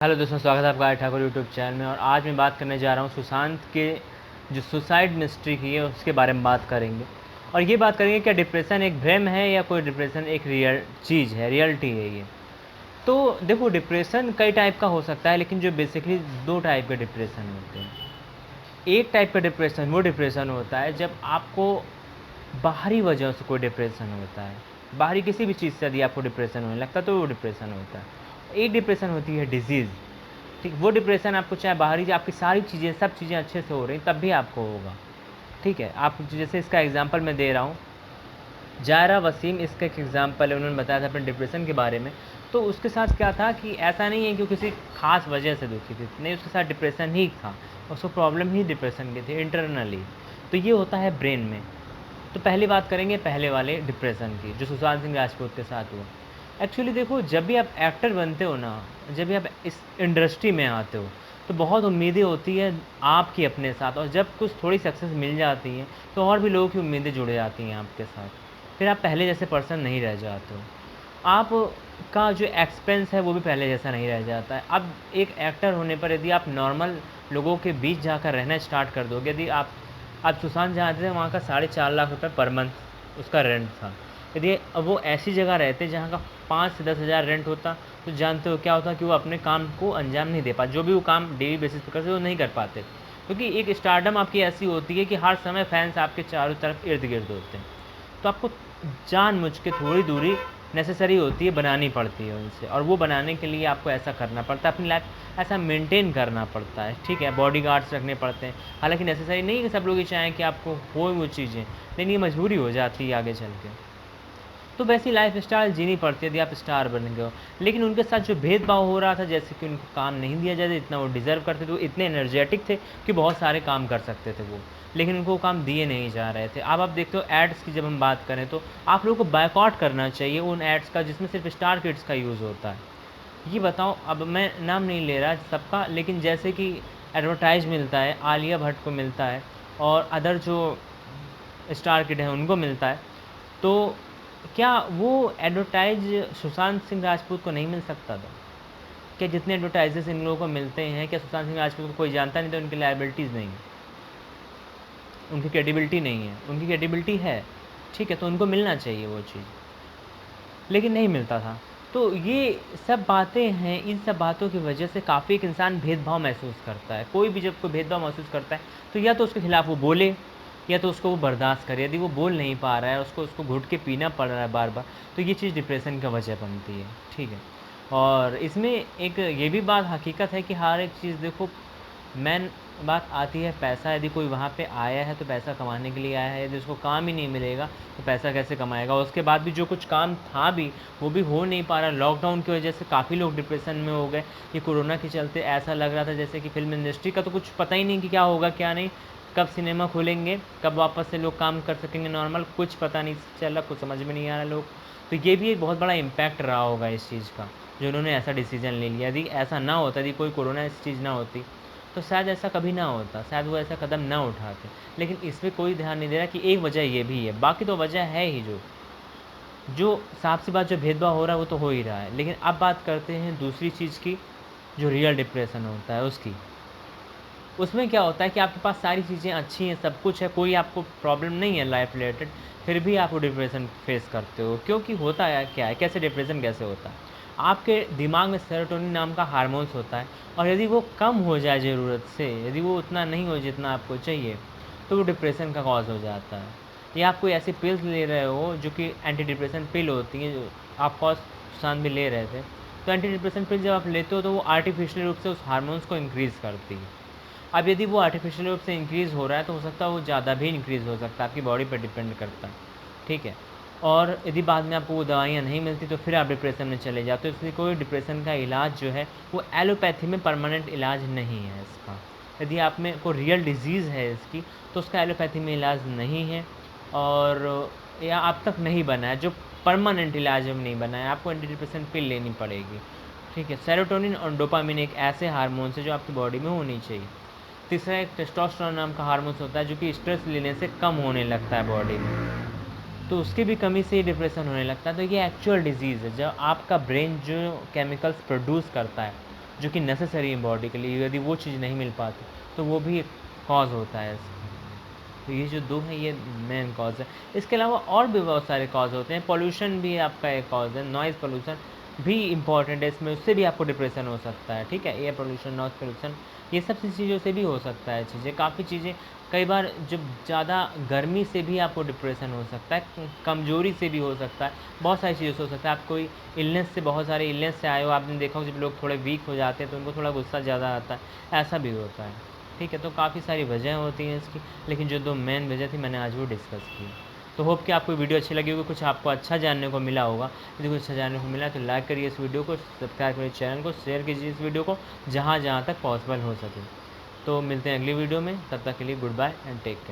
Hello दोस्तों, स्वागत है आपका आर्य ठाकुर यूट्यूब चैनल में। और आज मैं बात करने जा रहा हूँ सुशांत के जो सुसाइड मिस्ट्री की है उसके बारे में बात करेंगे। और ये बात करेंगे क्या डिप्रेशन एक भ्रम है या कोई डिप्रेशन एक रियल चीज़ है, रियलिटी है ये। तो देखो, डिप्रेशन कई टाइप का हो सकता है, लेकिन जो बेसिकली दो टाइप के डिप्रेशन होते हैं। एक टाइप का डिप्रेशन वो डिप्रेशन होता है जब आपको बाहरी वजह से कोई डिप्रेशन होता है, बाहरी किसी भी चीज़ से यदि आपको डिप्रेशन होने लगता है तो वो डिप्रेशन होता है। एक डिप्रेशन होती है डिजीज़, ठीक। वो डिप्रेशन आपको चाहे बाहरी आपकी सारी चीज़ें सब चीज़ें अच्छे से हो रही तब भी आपको होगा, ठीक है। आप जैसे इसका एग्जांपल मैं दे रहा हूँ, जायरा वसीम इसका एक एग्जांपल है। उन्होंने बताया था अपने डिप्रेशन के बारे में। तो उसके साथ क्या था कि ऐसा नहीं है कि वो किसी खास वजह से दुखी थी, नहीं, उसके साथ डिप्रेशन ही था, उसको प्रॉब्लम ही डिप्रेशन की थी इंटरनली। तो ये होता है ब्रेन में। तो पहली बात करेंगे पहले वाले डिप्रेशन की, जो सुशांत सिंह राजपूत के साथ हुआ। एक्चुअली देखो, जब भी आप एक्टर बनते हो ना, जब भी आप इस इंडस्ट्री में आते हो, तो बहुत उम्मीदें होती है आपकी अपने साथ। और जब कुछ थोड़ी सक्सेस मिल जाती है तो और भी लोगों की उम्मीदें जुड़ जाती हैं आपके साथ। फिर आप पहले जैसे पर्सन नहीं रह जाते हो। आप का जो एक्सपेंस है वो भी पहले जैसा नहीं रह जाता है। अब एक एक्टर होने पर यदि आप नॉर्मल लोगों के बीच जाकर रहना स्टार्ट कर दोगे, यदि आप सुशांत जहाँ थे वहाँ का 4.5 लाख रुपये पर मंथ उसका रेंट था। यदि अब वो ऐसी जगह रहते जहाँ का 5 से 10 हज़ार रेंट होता, तो जानते हो क्या होता कि वो अपने काम को अंजाम नहीं दे पाते। जो भी वो काम डेली बेसिस पर करते वो नहीं कर पाते, क्योंकि एक स्टारडम आपकी ऐसी होती है कि हर समय फैंस आपके चारों तरफ इर्द गिर्द होते हैं। तो आपको जानबूझ के थोड़ी दूरी नेसेसरी होती है, बनानी पड़ती है उनसे। और वो बनाने के लिए आपको ऐसा करना पड़ता है, अपनी लाइफ ऐसा मेंटेन करना पड़ता है, ठीक है। बॉडीगार्ड्स रखने पड़ते हैं। हालांकि नेसेसरी नहीं कि सब लोग ये चाहें कि आपको हो वो चीज़ें, लेकिन ये मजबूरी हो जाती है आगे चल के। तो वैसी लाइफ स्टाइल जीनी पड़ती है यदि आप स्टार बन गए हो। लेकिन उनके साथ जो भेदभाव हो रहा था, जैसे कि उनको काम नहीं दिया जाता जितना वो डिज़र्व करते थे, वो इतने एनर्जेटिक थे कि बहुत सारे काम कर सकते थे वो, लेकिन उनको वो काम दिए नहीं जा रहे थे। अब आप देखते हो एड्स की जब हम बात करें तो आप लोगों को बायकॉट करना चाहिए उन एड्स का जिसमें सिर्फ स्टार किड्स का यूज़ होता है। ये बताओ, अब मैं नाम नहीं ले रहा सबका, लेकिन जैसे कि एडवर्टाइज मिलता है, आलिया भट्ट को मिलता है और अदर जो स्टार किड हैं उनको मिलता है, तो क्या वो एडवर्टाइज सुशांत सिंह राजपूत को नहीं मिल सकता था? क्या जितने एडवर्टाइजेस इन लोगों को मिलते हैं, क्या सुशांत सिंह राजपूत को कोई जानता नहीं था? उनकी लायबिलिटीज़ नहीं है, उनकी क्रेडिबिलिटी नहीं है। उनकी क्रेडिबिलिटी है, ठीक है, तो उनको मिलना चाहिए वो चीज़, लेकिन नहीं मिलता था। तो ये सब बातें हैं, इन सब बातों की वजह से काफ़ी एक इंसान भेदभाव महसूस करता है। कोई भी जब कोई भेदभाव महसूस करता है तो या तो उसके खिलाफ वो बोले या तो उसको वो बर्दाश्त करे। यदि वो बोल नहीं पा रहा है, उसको उसको घुट के पीना पड़ रहा है बार बार, तो ये चीज़ डिप्रेशन का वजह बनती है, ठीक है। और इसमें एक ये भी बात हकीकत है कि हर एक चीज़ देखो, मेन बात आती है पैसा। यदि कोई वहाँ पे आया है तो पैसा कमाने के लिए आया है, यदि उसको काम ही नहीं मिलेगा तो पैसा कैसे कमाएगा? उसके बाद भी जो कुछ काम था भी वो भी हो नहीं पा रहा। लॉकडाउन की वजह से काफ़ी लोग डिप्रेशन में हो गए। ये कोरोना के चलते ऐसा लग रहा था जैसे कि फिल्म इंडस्ट्री का तो कुछ पता ही नहीं कि क्या होगा क्या नहीं, कब सिनेमा खुलेंगे, कब वापस से लोग काम कर सकेंगे नॉर्मल, कुछ पता नहीं चल रहा, कुछ समझ में नहीं आ रहा लोग। तो ये भी एक बहुत बड़ा इम्पैक्ट रहा होगा इस चीज़ का, जो उन्होंने ऐसा डिसीजन ले लिया। यदि ऐसा ना होता, यदि कोई कोरोना इस चीज़ ना होती, तो शायद ऐसा कभी ना होता, शायद वो ऐसा कदम ना उठाते। लेकिन इस पे कोई ध्यान नहीं दे रहा कि एक वजह ये भी है, बाकी तो वजह है ही। जो साफ सी बात, जो भेदभाव हो रहा है वो तो हो ही रहा है। लेकिन अब बात करते हैं दूसरी चीज़ की, जो रियल डिप्रेशन होता है उसकी। उसमें क्या होता है कि आपके पास सारी चीज़ें अच्छी हैं, सब कुछ है, कोई आपको प्रॉब्लम नहीं है लाइफ रिलेटेड, फिर भी आप वो डिप्रेशन फेस करते हो। क्योंकि होता है क्या है, कैसे डिप्रेशन कैसे होता है? आपके दिमाग में सेरोटोनिन नाम का हार्मोन्स होता है, और यदि वो कम हो जाए ज़रूरत से, यदि वो उतना नहीं हो जितना आपको चाहिए, तो वो डिप्रेशन का कॉज हो जाता है। या आप कोई ऐसी पिल्स ले रहे हो जो कि एंटी डिप्रेशन पिल होती हैं, जो आप सुशांत भी ले रहे थे। तो एंटी डिप्रेशन पिल जब आप लेते हो तो वो आर्टिफिशियल रूप से उस हार्मोन्स को इंक्रीज़ करती है। अब यदि वो आर्टिफिशियल रूप से इंक्रीज़ हो रहा है तो हो सकता है वो ज़्यादा भी इंक्रीज़ हो सकता है, आपकी बॉडी पर डिपेंड करता है, ठीक है। और यदि बाद में आपको वो दवाइयाँ नहीं मिलती तो फिर आप डिप्रेशन में चले जाते हो। इसलिए कोई डिप्रेशन का इलाज जो है वो एलोपैथी में परमानेंट इलाज नहीं है इसका। यदि आप में कोई रियल डिज़ीज़ है इसकी, तो उसका एलोपैथी में इलाज नहीं है, और या अब तक नहीं बना है, जो परमानेंट इलाज में नहीं बना है। आपको एंटी डिप्रेशन पिल लेनी पड़ेगी, ठीक है। सेरोटोनिन और डोपामिन एक ऐसे हार्मोन्स है जो आपकी बॉडी में होनी चाहिए। तीसरा एक टेस्टोस्टेरोन नाम का हार्मोन्स होता है जो कि स्ट्रेस लेने से कम होने लगता है बॉडी में, तो उसकी भी कमी से ही डिप्रेशन होने लगता है। तो ये एक्चुअल डिजीज़ है, जब आपका ब्रेन जो केमिकल्स प्रोड्यूस करता है जो कि नेसेसरी है बॉडी के लिए, यदि वो चीज़ नहीं मिल पाती तो वो भी एक कॉज़ होता है इसका। तो ये जो 2 है ये मेन कॉज़ है। इसके अलावा और भी बहुत सारे कॉज़ होते हैं, पॉल्यूशन भी आपका एक कॉज़ है, नॉइज़ पॉल्यूशन भी इम्पॉर्टेंट है इसमें, उससे भी आपको डिप्रेशन हो सकता है, ठीक है? एयर पॉल्यूशन, नॉइज़ पॉल्यूशन, ये सब चीज़ों से भी हो सकता है चीज़ें, काफ़ी चीज़ें। कई बार जब ज़्यादा गर्मी से भी आपको डिप्रेशन हो सकता है, कमज़ोरी से भी हो सकता है, बहुत सारी चीज़ों से हो सकता है। आप कोई इलनेस से, बहुत सारे इलनेस से आए हो, आपने देखा हो जब लोग थोड़े वीक हो जाते हैं तो उनको थोड़ा गुस्सा ज़्यादा आता है, ऐसा भी होता है, ठीक है? तो काफ़ी सारी वजह होती हैं इसकी, लेकिन जो 2 मेन वजह थी मैंने आज वो डिस्कस की। तो होप कि आपको वीडियो अच्छी लगी होगी, कुछ आपको अच्छा जानने को मिला होगा। यदि कुछ अच्छा जानने को मिला तो लाइक करिए इस वीडियो को, सब्सक्राइब करिए चैनल को, शेयर कीजिए इस वीडियो को जहाँ-जहाँ तक पॉसिबल हो सके। तो मिलते हैं अगली वीडियो में, तब तक के लिए goodbye and take care.